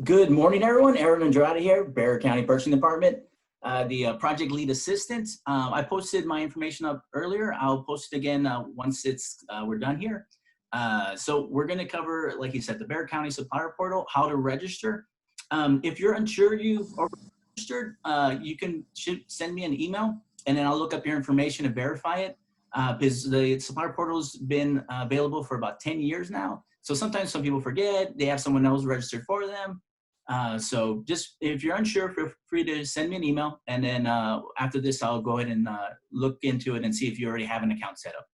Good morning, everyone. Aaron Andrade here, Bexar County Purchasing Department, the Project Lead Assistant. I posted my information up earlier. I'll post it again once we're done here. So we're going to cover, like you said, the Bexar County Supplier Portal, how to register. If you're unsure you've already registered, you can send me an email, and then I'll look up your information and verify it. Because the Supplier Portal's been available for about 10 years now. So sometimes some people forget, they have someone else registered for them. So just, if you're unsure, feel free to send me an email. And then after this, I'll go ahead and look into it and see if you already have an account set up.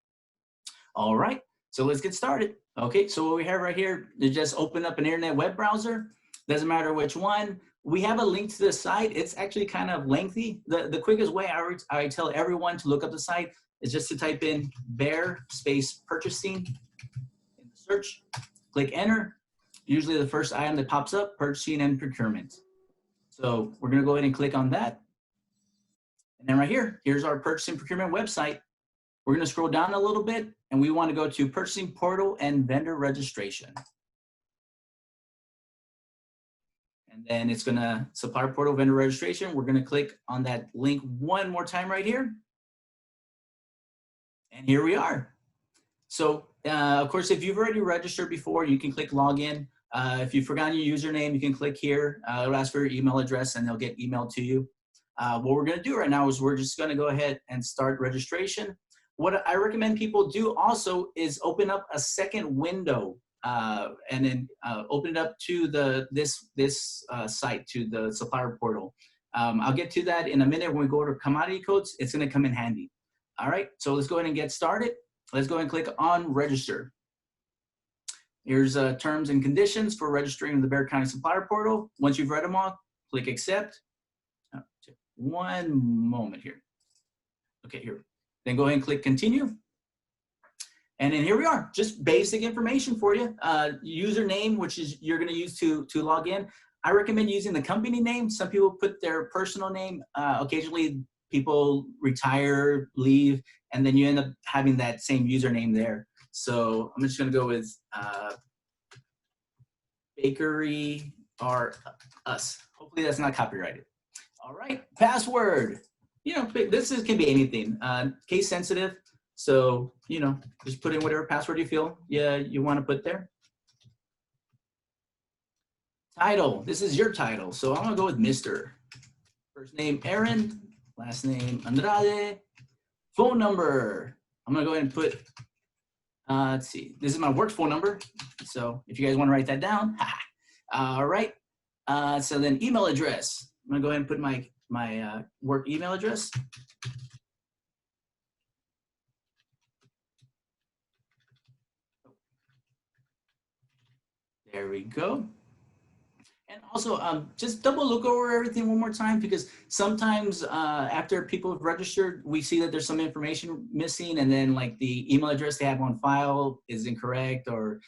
All right, so let's get started. Okay, so what we have right here is just open up an internet web browser. Doesn't matter which one. We have a link to the site. It's actually kind of lengthy. The quickest way I tell everyone to look up the site is just to type in Bexar space purchasing in the search, click enter. Usually the first item that pops up, purchasing and procurement. So we're gonna go ahead and click on that. And then right here, here's our purchasing procurement website. We're gonna scroll down a little bit and we wanna go to purchasing portal and vendor registration. And then it's gonna supplier portal vendor registration. We're gonna click on that link one more time right here. And here we are. So of course, if you've already registered before, you can click login. If you've forgotten your username, you can click here. It'll ask for your email address and they'll get emailed to you. What we're gonna do right now is we're just gonna go ahead and start registration. What I recommend people do also is open up a second window and then open it up to this site, to the supplier portal. I'll get to that in a minute. When we go to commodity codes, it's gonna come in handy. All right, so let's go ahead and get started. Let's go ahead and click on register. Here's terms and conditions for registering the Bexar County Supplier Portal. Once you've read them all, click accept. Oh, one moment here. Okay, here. Then go ahead and click continue. And then here we are, just basic information for you. Username, which is you're gonna use to log in. I recommend using the company name. Some people put their personal name. Occasionally people retire, leave, and then you end up having that same username there. So I'm just gonna go with Bakery R Us. Hopefully that's not copyrighted. All right, password. You know, this can be anything, case sensitive. So, you know, just put in whatever password you feel you wanna put there. Title, this is your title. So I'm gonna go with Mr. First name, Aaron. Last name, Andrade. Phone number, I'm gonna go ahead and put, let's see, this is my work phone number. So if you guys wanna write that down, all right. So then email address, I'm gonna go ahead and put my work email address. There we go. And also, just double look over everything one more time, because sometimes after people have registered, we see that there's some information missing, and then like the email address they have on file is incorrect, or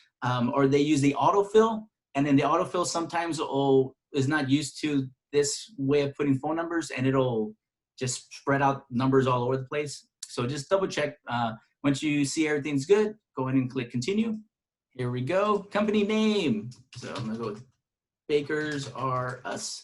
they use the autofill, and then the autofill sometimes is not used to this way of putting phone numbers, and it'll just spread out numbers all over the place. So just double check. Once you see everything's good, go ahead and click continue. Here we go. Company name. So I'm gonna go with Bakers R Us.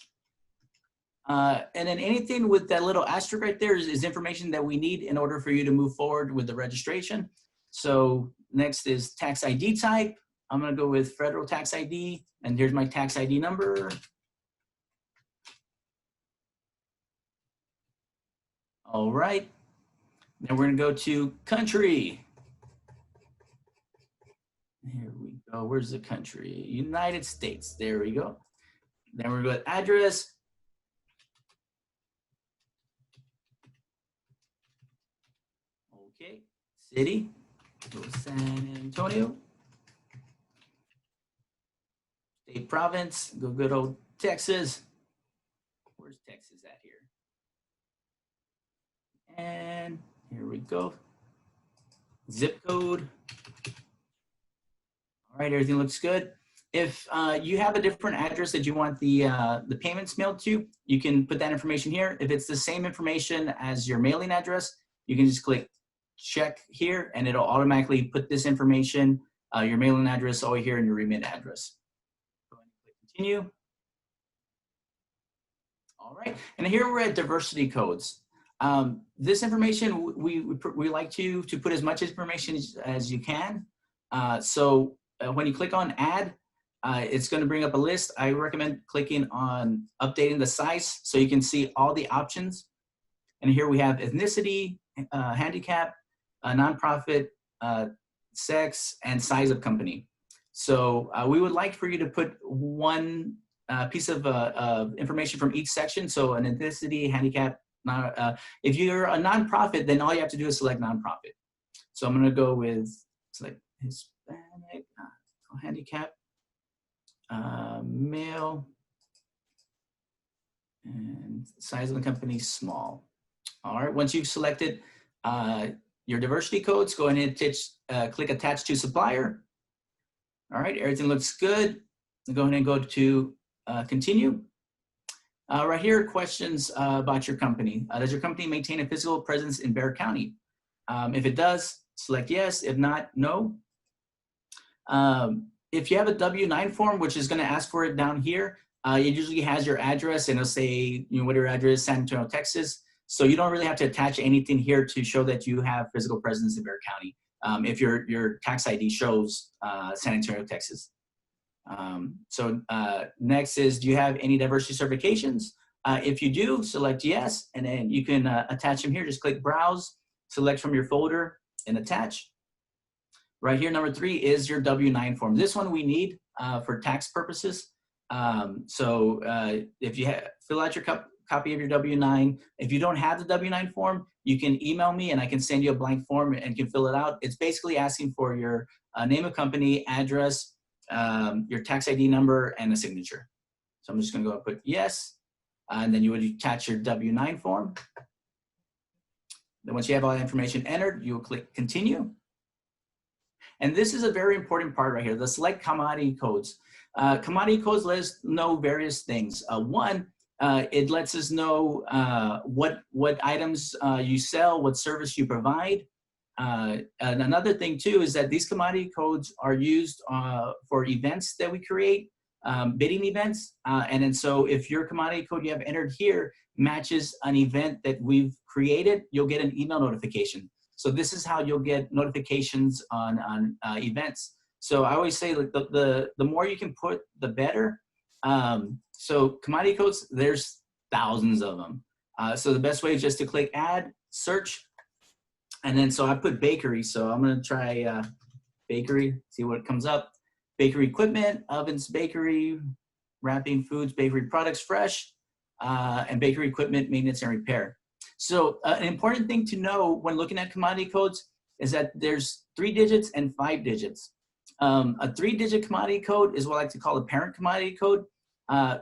And then anything with that little asterisk right there is information that we need in order for you to move forward with the registration. So next is tax ID type. I'm gonna go with federal tax ID, and here's my tax ID number. All right, then we're gonna go to country. Here we go. Where's the country? United States. There we go. Then we're going to address. Okay. City. Go San Antonio. State, province. Go good old Texas. Where's Texas at here? And here we go. Zip code. All right, everything looks good. If you have a different address that you want the payments mailed to, you can put that information here. If it's the same information as your mailing address, you can just click check here, and it'll automatically put this information, your mailing address over here, and your remit address. Go ahead and click continue. All right, and here we're at diversity codes. This information, we like to put as much information as you can. When you click on add, it's going to bring up a list. I recommend clicking on updating the size so you can see all the options. And here we have ethnicity, handicap, nonprofit, sex, and size of company. So we would like for you to put one piece of information from each section. So an ethnicity, handicap. If you're a nonprofit, then all you have to do is select nonprofit. So I'm going to go with select Hispanic, handicap, male, and size of the company small. All right. Once you've selected your diversity codes, go ahead and click attach to supplier. All right. Everything looks good. Go ahead and go to continue. Right here, questions about your company. Does your company maintain a physical presence in Bexar County? If it does, select yes. If not, no. If you have a W-9 form, which is going to ask for it down here, it usually has your address and it'll say, what your address is, San Antonio, Texas. So you don't really have to attach anything here to show that you have physical presence in Bexar County. If your tax ID shows San Antonio, Texas. Next is, do you have any diversity certifications? If you do, select yes, and then you can attach them here. Just click browse, select from your folder, and attach. Right here, number 3 is your W-9 form. This one we need for tax purposes. If you fill out your copy of your W-9. If you don't have the W-9 form, you can email me and I can send you a blank form and can fill it out. It's basically asking for your name of company, address, your tax ID number, and a signature. So I'm just going to go and put yes, and then you would attach your W-9 form. Then once you have all that information entered, you will click continue. And this is a very important part right here, the select commodity codes. Commodity codes let us know various things. One, it lets us know what items you sell, what service you provide. And another thing too is that these commodity codes are used for events that we create, bidding events. And then so if your commodity code you have entered here matches an event that we've created, you'll get an email notification. So this is how you'll get notifications on events. So I always say like the more you can put, the better. So commodity codes, there's thousands of them. So the best way is just to click add, search, and then so I put bakery. So I'm gonna try bakery, see what comes up. Bakery equipment, ovens, bakery, wrapping foods, bakery products, fresh, and bakery equipment, maintenance and repair. So an important thing to know when looking at commodity codes is that there's 3 digits and 5 digits. A 3-digit commodity code is what I like to call a parent commodity code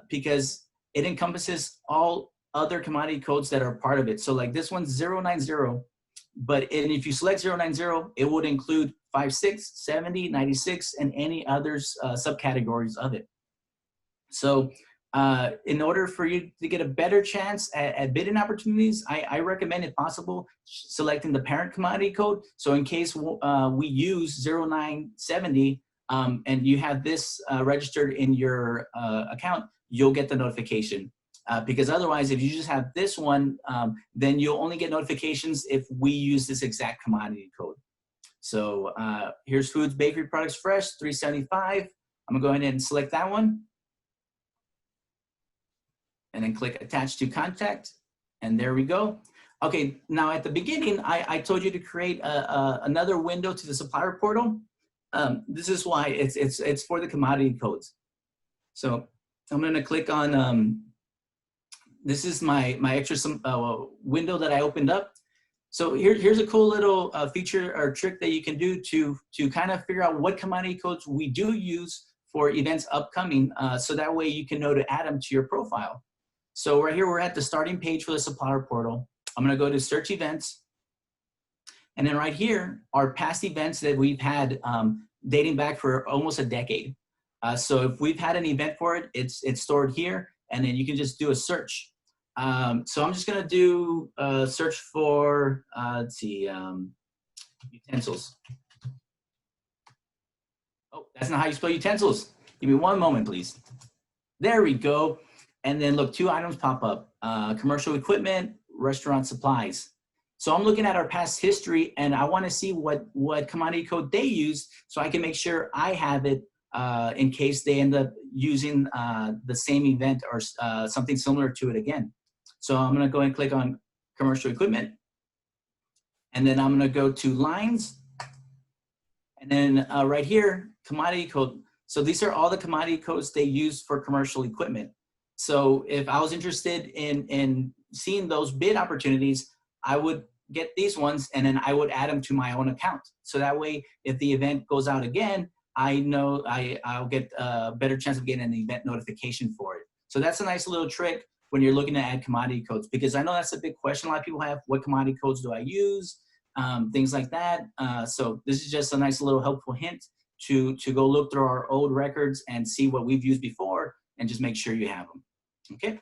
because it encompasses all other commodity codes that are part of it. So like this one's 090, but if you select 090, it would include 56, 70, 96, and any others subcategories of it. So in order for you to get a better chance at bidding opportunities, I recommend, if possible, selecting the parent commodity code. So in case we use 0970 and you have this registered in your account, you'll get the notification. Because otherwise, if you just have this one, then you'll only get notifications if we use this exact commodity code. So here's foods, bakery products, fresh, 375. I'm gonna go ahead and select that one. And then click attach to contact, and there we go. Okay, now at the beginning, I told you to create another window to the supplier portal. This is why it's for the commodity codes. So I'm gonna click on, this is my extra window that I opened up. So here's a cool little feature or trick that you can do to kind of figure out what commodity codes we do use for events upcoming, so that way you can know to add them to your profile. So right here, we're at the starting page for the supplier portal. I'm gonna go to search events. And then right here are past events that we've had dating back for almost a decade. So if we've had an event for it, it's stored here, and then you can just do a search. So I'm just gonna do a search for, let's see, utensils. Oh, that's not how you spell utensils. Give me one moment, please. There we go. And then look, 2 items pop up, commercial equipment, restaurant supplies. So I'm looking at our past history and I want to see what commodity code they use so I can make sure I have it in case they end up using the same event or something similar to it again. So I'm going to go and click on commercial equipment. And then I'm going to go to lines. And then right here, commodity code. So these are all the commodity codes they use for commercial equipment. So if I was interested in seeing those bid opportunities, I would get these ones and then I would add them to my own account. So that way, if the event goes out again, I know I'll get a better chance of getting an event notification for it. So that's a nice little trick when you're looking to add commodity codes, because I know that's a big question a lot of people have. What commodity codes do I use? Things like that. So this is just a nice little helpful hint to go look through our old records and see what we've used before and just make sure you have them. Okay,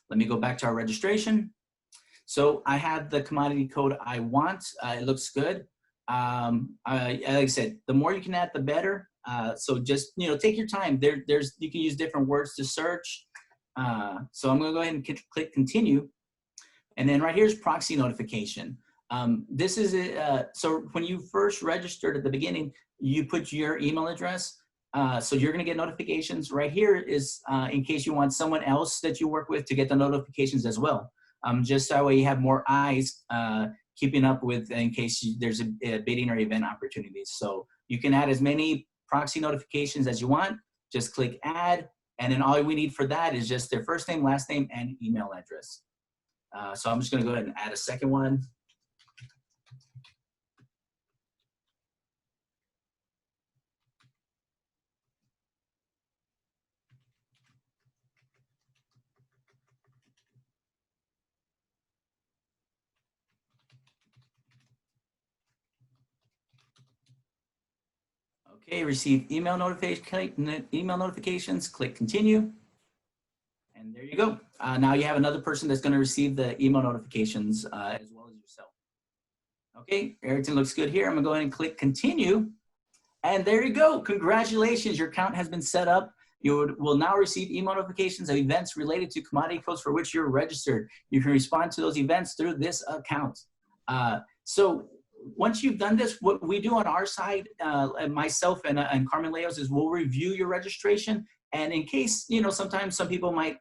let me go back to our registration. So I have the commodity code I want. It looks good. Like I said, the more you can add, the better. So just, take your time. You can use different words to search. So I'm gonna go ahead and click continue. And then right here's proxy notification. This is so when you first registered at the beginning, you put your email address. So you're gonna get notifications. Right here is in case you want someone else that you work with to get the notifications as well. Just that way you have more eyes keeping up with in case there's a bidding or event opportunities. So you can add as many proxy notifications as you want. Just click add. And then all we need for that is just their first name, last name, and email address. So I'm just gonna go ahead and add a second one. Okay, receive email notifications, click continue. And there you go. Now you have another person that's going to receive the email notifications as well as yourself. Okay, everything looks good here. I'm going to go ahead and click continue. And there you go. Congratulations, your account has been set up. You will now receive email notifications of events related to commodity codes for which you're registered. You can respond to those events through this account. So once you've done this, what we do on our side, myself and Carmen Leos, is we'll review your registration. And in case, sometimes some people might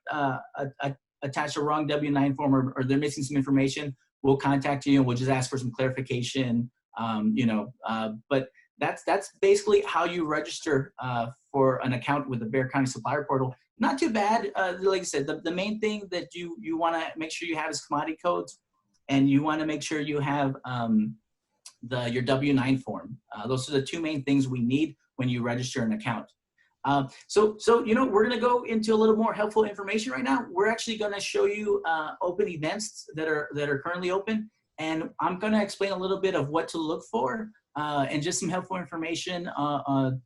attach a wrong W-9 form or they're missing some information, we'll contact you and we'll just ask for some clarification, but that's basically how you register for an account with the Bexar County Supplier Portal. Not too bad. Like I said, the main thing that you want to make sure you have is commodity codes, and you want to make sure you have your W-9 form. Those are the 2 main things we need when you register an account. So we're going to go into a little more helpful information right now. We're actually going to show you open events that are currently open, and I'm going to explain a little bit of what to look for and just some helpful information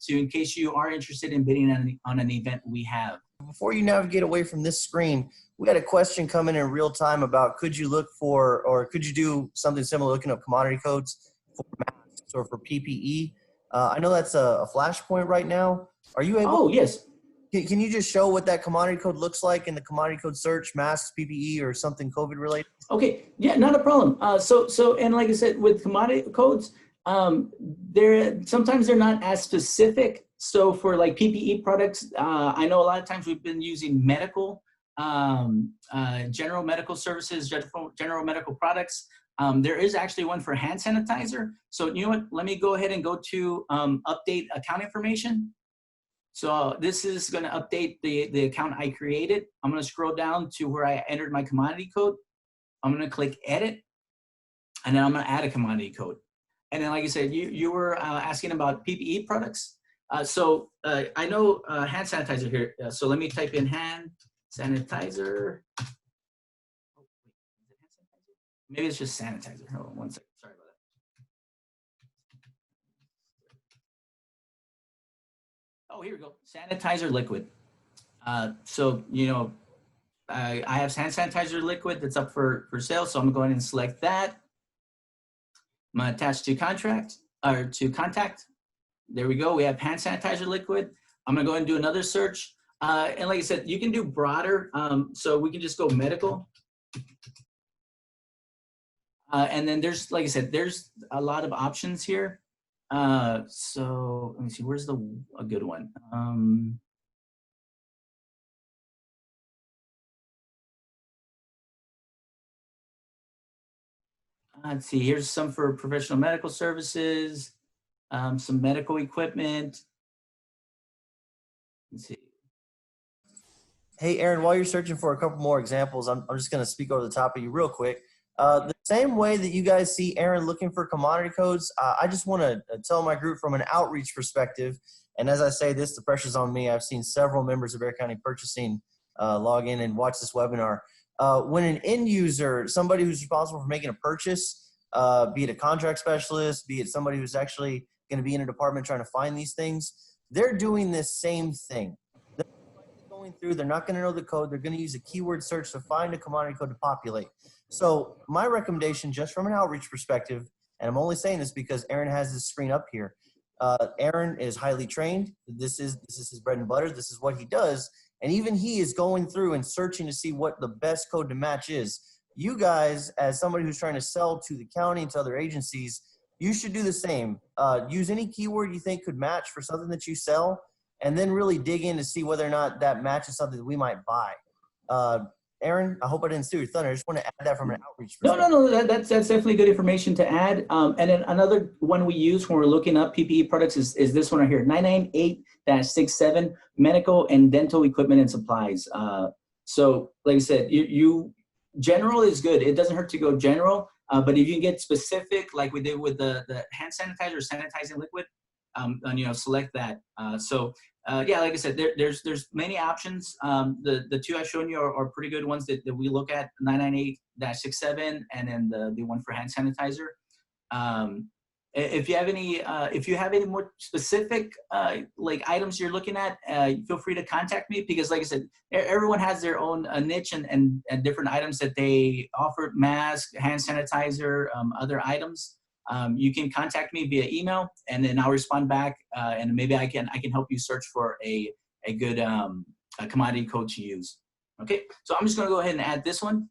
in case you are interested in bidding on an event we have. Before you navigate away from this screen, we had a question come in real time about could you look for, or could you do something similar, looking up commodity codes for masks or for PPE? I know that's a flashpoint right now. Are you able? Oh, yes. Can you just show what that commodity code looks like in the commodity code search, masks, PPE, or something COVID related? Okay, yeah, not a problem. So and like I said, with commodity codes, sometimes they're not as specific. So for like PPE products, I know a lot of times we've been using medical, general medical services, general medical products. There is actually one for hand sanitizer. So you know what, let me go ahead and go to update account information. So this is going to update the account I created. I'm going to scroll down to where I entered my commodity code. I'm going to click edit, and then I'm going to add a commodity code. And then, like I said, you were asking about PPE products. So I know hand sanitizer here. So let me type in hand sanitizer. Maybe it's just sanitizer. Hold on one second. Sorry about that. Oh, here we go. Sanitizer liquid. So, I have hand sanitizer liquid that's up for sale. So I'm going to go ahead and select that. I'm going to attach to contract or to contact. There we go. We have hand sanitizer liquid. I'm going to go ahead and do another search. And like I said, you can do broader. So we can just go medical. And then there's, like I said, there's a lot of options here. So let me see, where's a good one? Let's see, here's some for professional medical services, some medical equipment. Let's see. Hey, Aaron, while you're searching for a couple more examples, I'm just going to speak over the top of you real quick. The same way that you guys see Aaron looking for commodity codes, I just want to tell my group from an outreach perspective. And as I say this, the pressure's on me. I've seen several members of Bexar County Purchasing log in and watch this webinar. When an end user, somebody who's responsible for making a purchase, be it a contract specialist, be it somebody who's actually going to be in a department trying to find these things, they're doing this same thing. They're going through, they're not going to know the code. They're going to use a keyword search to find a commodity code to populate. So my recommendation, just from an outreach perspective, and I'm only saying this because Aaron has this screen up here. Aaron is highly trained. This is his bread and butter. This is what he does. And even he is going through and searching to see what the best code to match is. You guys, as somebody who's trying to sell to the county and to other agencies, you should do the same. Use any keyword you think could match for something that you sell, and then really dig in to see whether or not that matches something that we might buy. Aaron, I hope I didn't steal your thunder. I just want to add that from an outreach perspective. No, that's definitely good information to add. And then another one we use when we're looking up PPE products is this one right here, 998-67, medical and dental equipment and supplies. So like I said, you general is good. It doesn't hurt to go general, but if you can get specific, like we did with the hand sanitizer, sanitizing liquid, and select that. Yeah, like I said, there's many options. The two I've shown you are pretty good ones that we look at, 998-67, and then the one for hand sanitizer. If you have any more specific like items you're looking at, feel free to contact me, because like I said, everyone has their own niche and different items that they offer: mask, hand sanitizer, other items. You can contact me via email, and then I'll respond back, and maybe I can help you search for a good a commodity code to use. Okay, so I'm just going to go ahead and add this one.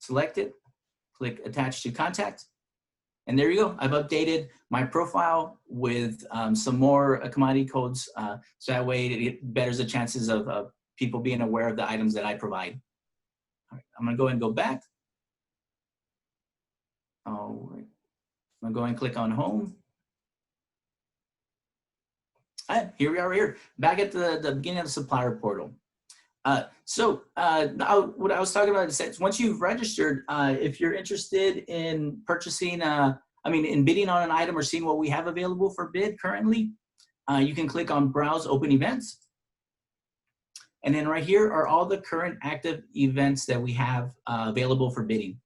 Select it, click attach to contact, and there you go. I've updated my profile with some more commodity codes, so that way it betters the chances of people being aware of the items that I provide. All right, I'm going to go ahead and go back. All right, I'm gonna go and click on home. All right, here we are here, back at the beginning of the supplier portal. What I was talking about is once you've registered, if you're interested in purchasing, in bidding on an item or seeing what we have available for bid currently, you can click on Browse Open Events. And then right here are all the current active events that we have available for bidding.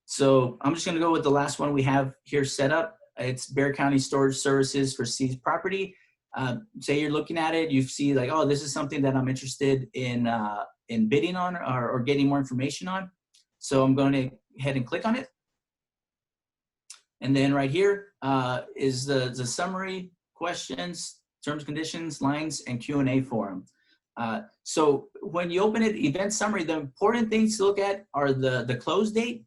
So I'm just going to go with the last one we have here set up. It's Bexar County Storage Services for seized property. Say you're looking at it, you see like, oh, this is something that I'm interested in bidding on or getting more information on. So I'm going to go ahead and click on it. And then right here is the summary, questions, terms, conditions, lines, and Q&A forum. So when you open it, event summary, the important things to look at are the close date,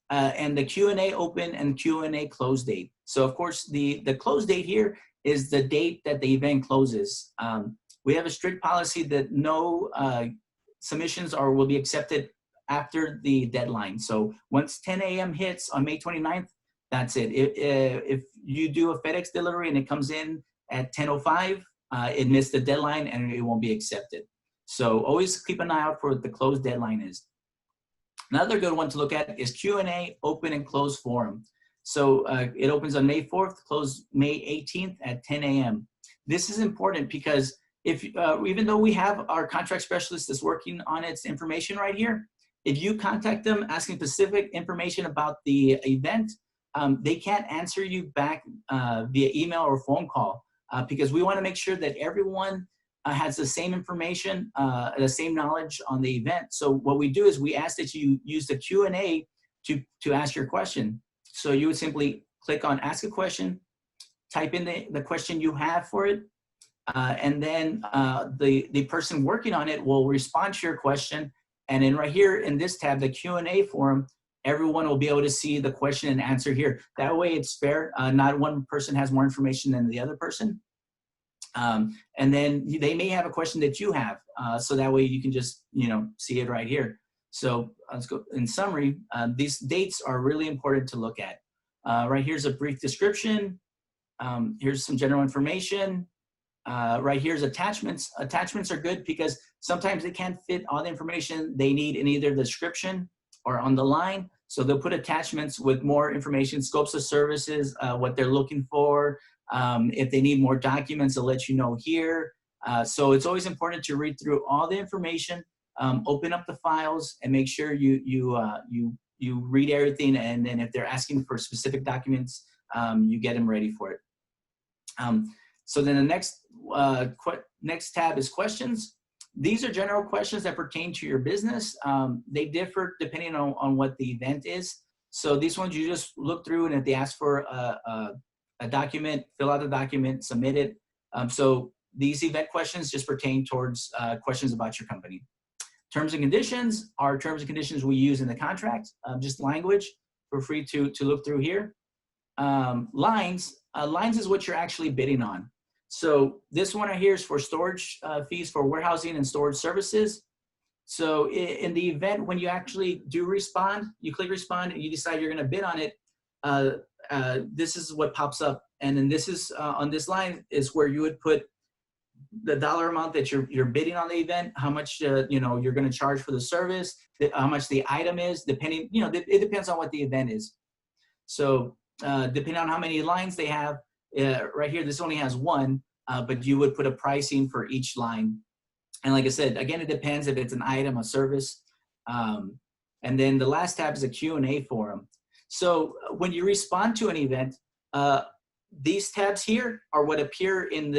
and the Q&A open and Q&A close date. So of course, the close date here is the date that the event closes. We have a strict policy that no submissions will be accepted after the deadline. So once 10 a.m. hits on May 29th, that's it. If you do a FedEx delivery and it comes in at 10:05, it missed the deadline and it won't be accepted. So always keep an eye out for what the close deadline is. Another good one to look at is Q&A open and close forum. So it opens on May 4th, close May 18th at 10 a.m. This is important because if even though we have our contract specialist that's working on its information right here, if you contact them asking specific information about the event, they can't answer you back via email or phone call because we want to make sure that everyone has the same information, the same knowledge on the event. So what we do is we ask that you use the Q&A to ask your question. So you would simply click on ask a question, type in the question you have for it, And then the person working on it will respond to your question. And then right here in this tab, the Q&A forum, everyone will be able to see the question and answer here. That way it's fair. Not one person has more information than the other person. And then they may have a question that you have. So that way you can just, see it right here. So let's go. In summary, these dates are really important to look at. Right here's a brief description. Here's some general information. Right here's attachments. Attachments are good because sometimes they can't fit all the information they need in either the description or on the line. So they'll put attachments with more information, scopes of services, what they're looking for. If they need more documents, they'll let you know here. So it's always important to read through all the information, open up the files, and make sure you read everything. And then if they're asking for specific documents, you get them ready for it. So then the next tab is questions. These are general questions that pertain to your business. They differ depending on what the event is. So these ones you just look through, and if they ask for a document, fill out the document, submit it. So these event questions just pertain towards questions about your company. Terms and conditions are terms and conditions we use in the contract, just language. Feel free to look through here. Lines is what you're actually bidding on. So this one right here is for storage fees for warehousing and storage services. So in the event when you actually do respond, you click respond and you decide you're going to bid on it, this is what pops up. And then this is on this line is where you would put the dollar amount that you're bidding on the event, how much you're going to charge for the service, how much the item is, depending, it depends on what the event is. So depending on how many lines they have, right here, this only has one, but you would put a pricing for each line. And like I said, again, it depends if it's an item, a service. And then the last tab is a Q&A forum. So when you respond to an event, these tabs here are what appear in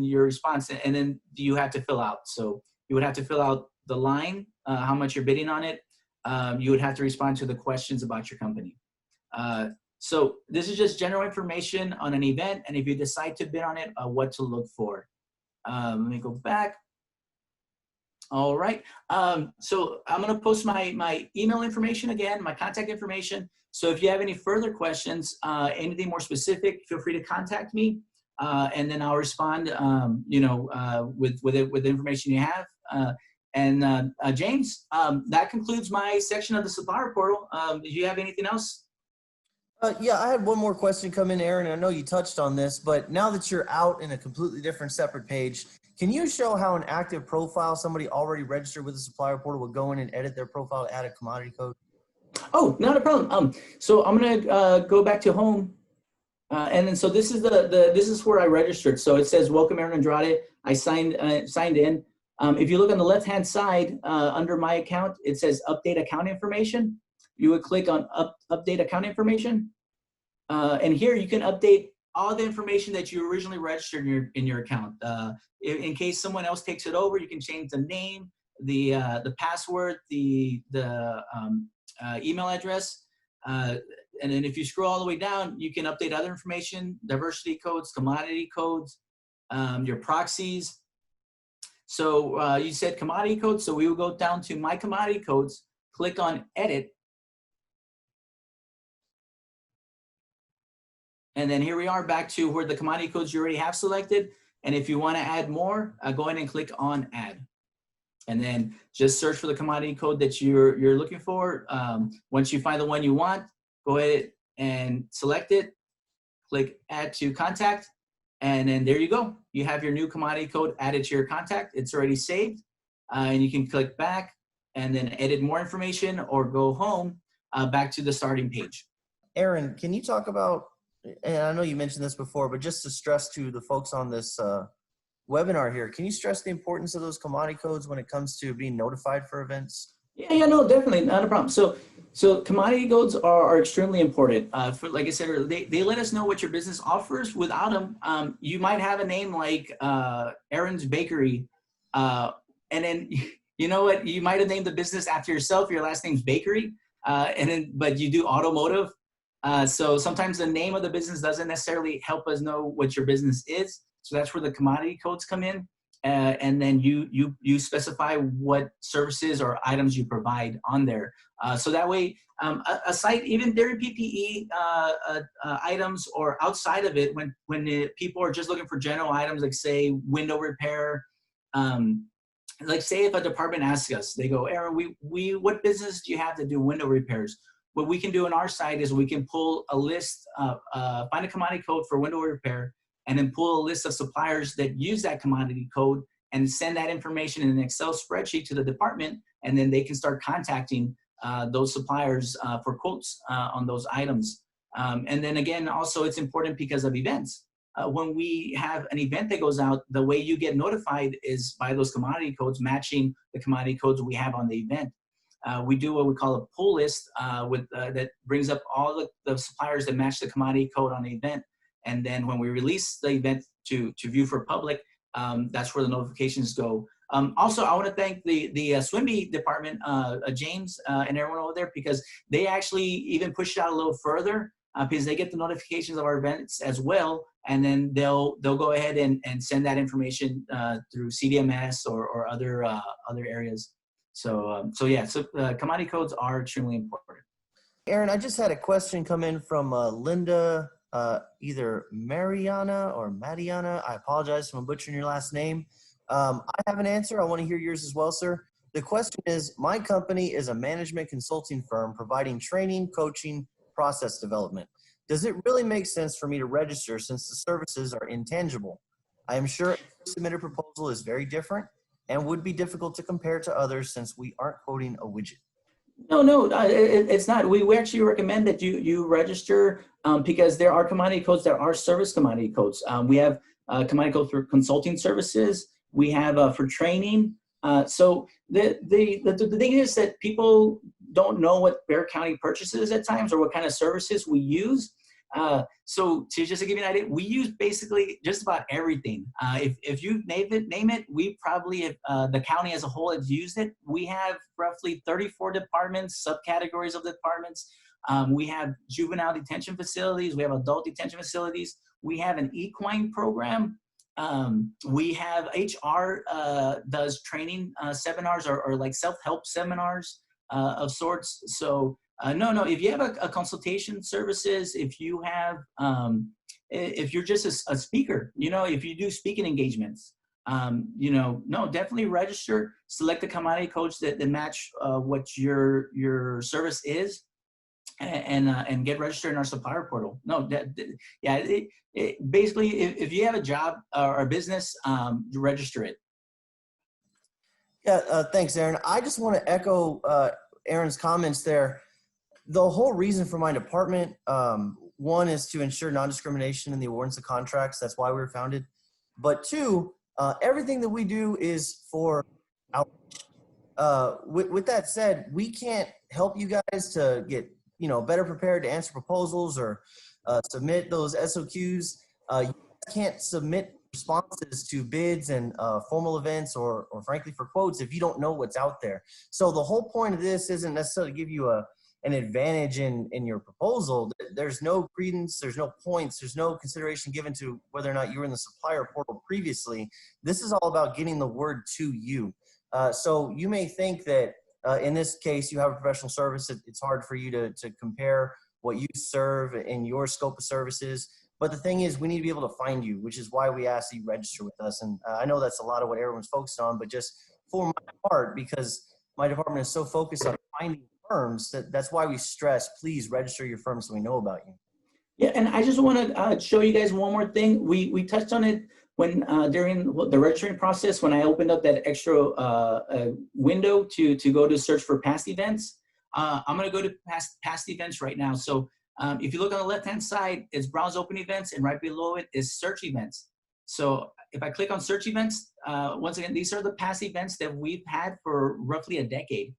your response, and then you have to fill out. So you would have to fill out the line, how much you're bidding on it. You would have to respond to the questions about your company. So this is just general information on an event, and if you decide to bid on it, what to look for. Let me go back. All right. So I'm going to post my email information again, my contact information. So if you have any further questions, anything more specific, feel free to contact me, and then I'll respond, with the information you have. James, that concludes my section of the supplier portal. Do you have anything else? Yeah, I had one more question come in, Aaron. I know you touched on this, but now that you're out in a completely different separate page, can you show how an active profile, somebody already registered with the supplier portal, will go in and edit their profile to add a commodity code? Oh, not a problem. So I'm gonna go back to home, and then so this is this is where I registered. So it says welcome Aaron Andrade. I signed in. If you look on the left hand side under my account, it says update account information. You would click on update account information, and here you can update all the information that you originally registered in your account. In case someone else takes it over, you can change the name, the password, the email address, and then if you scroll all the way down, you can update other information, diversity codes, commodity codes, your proxies. So you said commodity codes, so we will go down to my commodity codes, click on edit, and then here we are back to where the commodity codes you already have selected. And if you want to add more, go ahead and click on add. And then just search for the commodity code that you're looking for. Once you find the one you want, go ahead and select it, click add to contact, and then there you go. You have your new commodity code added to your contact. It's already saved, and you can click back and then edit more information or go home back to the starting page. Aaron, can you talk about, and I know you mentioned this before, but just to stress to the folks on this webinar here, can you stress the importance of those commodity codes when it comes to being notified for events? Yeah, no, definitely, not a problem. So commodity codes are extremely important. For, like I said earlier, they let us know what your business offers. Without them, you might have a name like Aaron's Bakery, and then you know what? You might have named the business after yourself. Your last name's Bakery, but you do automotive. So sometimes the name of the business doesn't necessarily help us know what your business is. So that's where the commodity codes come in. And then you specify what services or items you provide on there. So that way, aside even during PPE items or outside of it, when people are just looking for general items, like say window repair, like say if a department asks us, they go, Aaron, what business do you have to do window repairs? What we can do on our side is we can pull a list, find a commodity code for window repair, and then pull a list of suppliers that use that commodity code and send that information in an Excel spreadsheet to the department, and then they can start contacting those suppliers for quotes on those items. And then again, also it's important because of events. When we have an event that goes out, the way you get notified is by those commodity codes matching the commodity codes we have on the event. We do what we call a pull list that brings up all the suppliers that match the commodity code on the event. And then when we release the event to view for public, that's where the notifications go. Also, I want to thank the SWIMBY department, James and everyone over there, because they actually even pushed it out a little further because they get the notifications of our events as well. And then they'll go ahead and send that information through CDMS or other areas. So yeah, commodity codes are extremely important. Aaron, I just had a question come in from Linda, either Mariana or Mariana. I apologize if I'm butchering your last name. I have an answer. I want to hear yours as well, sir. The question is, my company is a management consulting firm providing training, coaching, process development. Does it really make sense for me to register since the services are intangible? I am sure a submitted proposal is very different and would be difficult to compare to others since we aren't quoting a widget. No, it's not. We actually recommend that you register because there are commodity codes that are service commodity codes. We have commodity code for consulting services. We have for training. So the thing is that people don't know what Bexar County purchases at times or what kind of services we use. So just to give you an idea, we use basically just about everything. If you name it, we probably have, the county as a whole has used it. We have roughly 34 departments, subcategories of departments. We have juvenile detention facilities. We have adult detention facilities. We have an equine program. We have HR does training seminars or like self-help seminars of sorts. So no, if you have a consultation services, if you have, if you're just a speaker, if you do speaking engagements, no, definitely register, select the commodity codes that match what your service is, and get registered in our supplier portal. No, basically, if you have a job or a business, register it. Yeah, thanks, Aaron. I just want to echo Aaron's comments there. The whole reason for my department, one is to ensure non-discrimination in the awards of contracts. That's why we were founded. But two, everything that we do is for outreach. With that said, we can't help you guys to get better prepared to answer proposals or submit those SOQs. You can't submit responses to bids and formal events or frankly for quotes if you don't know what's out there. So the whole point of this isn't necessarily to give you an advantage in your proposal. There's no credence, there's no points, there's no consideration given to whether or not you were in the supplier portal previously. This is all about getting the word to you. So you may think that in this case, you have a professional service. It's hard for you to compare what you serve in your scope of services. But the thing is, we need to be able to find you, which is why we ask you register with us. And I know that's a lot of what everyone's focused on, but just for my part, because my department is so focused on finding firms, that's why we stress, please register your firm so we know about you. Yeah, and I just want to show you guys one more thing. We touched on it when during the registering process, when I opened up that extra window to go to search for past events. I'm going to go to past events right now. So if you look on the left-hand side, it's browse open events, and right below it is search events. So if I click on search events, once again, these are the past events that we've had for roughly a decade.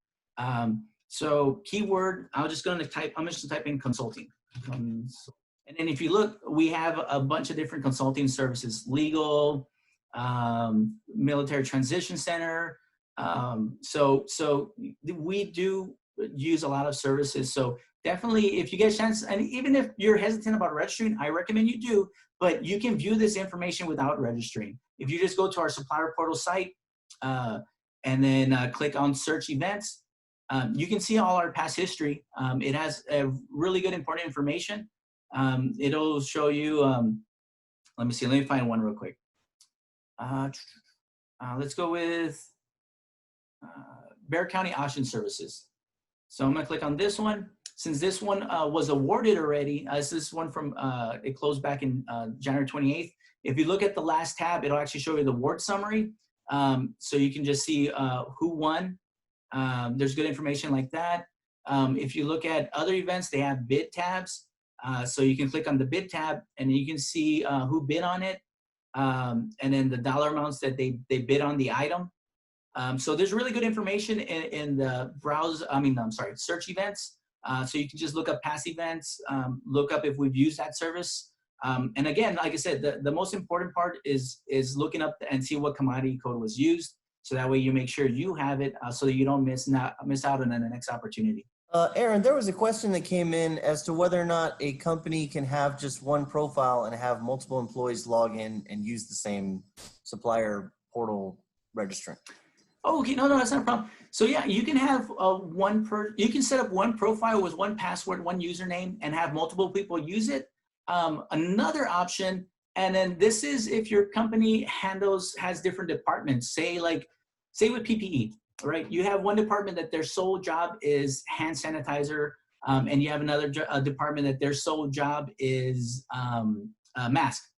So keyword, I'm just going to type in consulting. And then if you look, we have a bunch of different consulting services, legal, military transition center. So we do use a lot of services. So definitely, if you get a chance, and even if you're hesitant about registering, I recommend you do, but you can view this information without registering. If you just go to our supplier portal site and then click on search events, you can see all our past history. It has a really good important information. It'll show you, let me see, let me find one real quick. Let's go with Bexar County Auction Services. So I'm gonna click on this one. Since this one was awarded already, this is one from, it closed back in January 28th. If you look at the last tab, it'll actually show you the award summary. So you can just see who won. There's good information like that. If you look at other events, they have bid tabs. So you can click on the bid tab and you can see who bid on it. And then the dollar amounts that they bid on the item. So there's really good information in the search events. So you can just look up past events, look up if we've used that service. And again, like I said, the most important part is looking up and see what commodity code was used. So that way you make sure you have it so that you don't miss out on the next opportunity. Aaron, there was a question that came in as to whether or not a company can have just one profile and have multiple employees log in and use the same supplier portal registrant. Oh, okay, no, that's not a problem. So yeah, you can have you can set up one profile with one password, one username, and have multiple people use it. Another option, and then this is if your company has different departments. Say with PPE, right? You have one department that their sole job is hand sanitizer, and you have another department that their sole job is mask.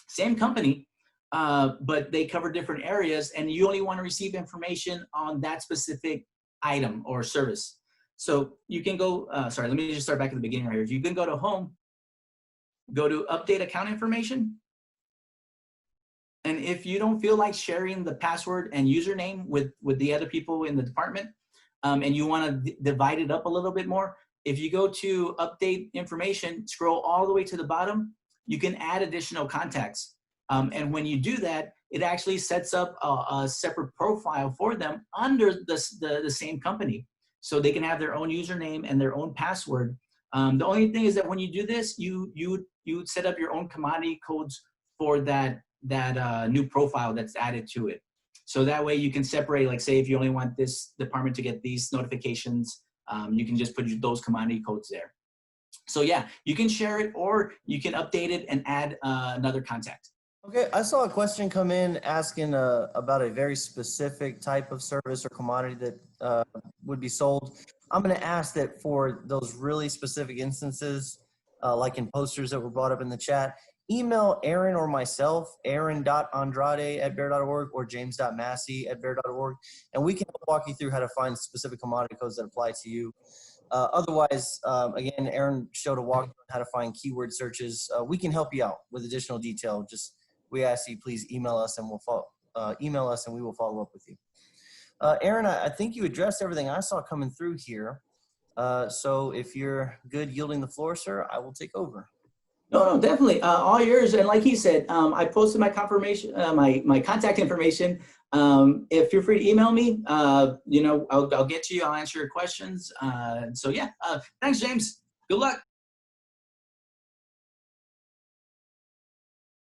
Same company, but they cover different areas, and you only want to receive information on that specific item or service. So you can go, sorry, let me just start back at the beginning right here. You can go to Home, go to Update Account Information. And if you don't feel like sharing the password and username with the other people in the department, and you want to divide it up a little bit more, if you go to Update Information, scroll all the way to the bottom, you can add additional contacts. And when you do that, it actually sets up a separate profile for them under the same company. So they can have their own username and their own password. The only thing is that when you do this, you would set up your own commodity codes for that new profile that's added to it. So that way you can separate, like say if you only want this department to get these notifications, you can just put those commodity codes there. So yeah, you can share it or you can update it and add another contact. Okay, I saw a question come in asking about a very specific type of service or commodity that would be sold. I'm going to ask that for those really specific instances, like in posters that were brought up in the chat, email Aaron or myself, aaron.andrade@bear.org or james.massey@bear.org, and we can walk you through how to find specific commodity codes that apply to you. Otherwise, again, Aaron showed a walkthrough on how to find keyword searches. We can help you out with additional detail. Just we ask you please email us and we will follow up with you. Aaron, I think you addressed everything I saw coming through here. So if you're good yielding the floor, sir, I will take over. No, definitely. All yours. And like he said, I posted my confirmation, my contact information. If you're free to email me, I'll get to you. I'll answer your questions. So yeah, thanks, James. Good luck.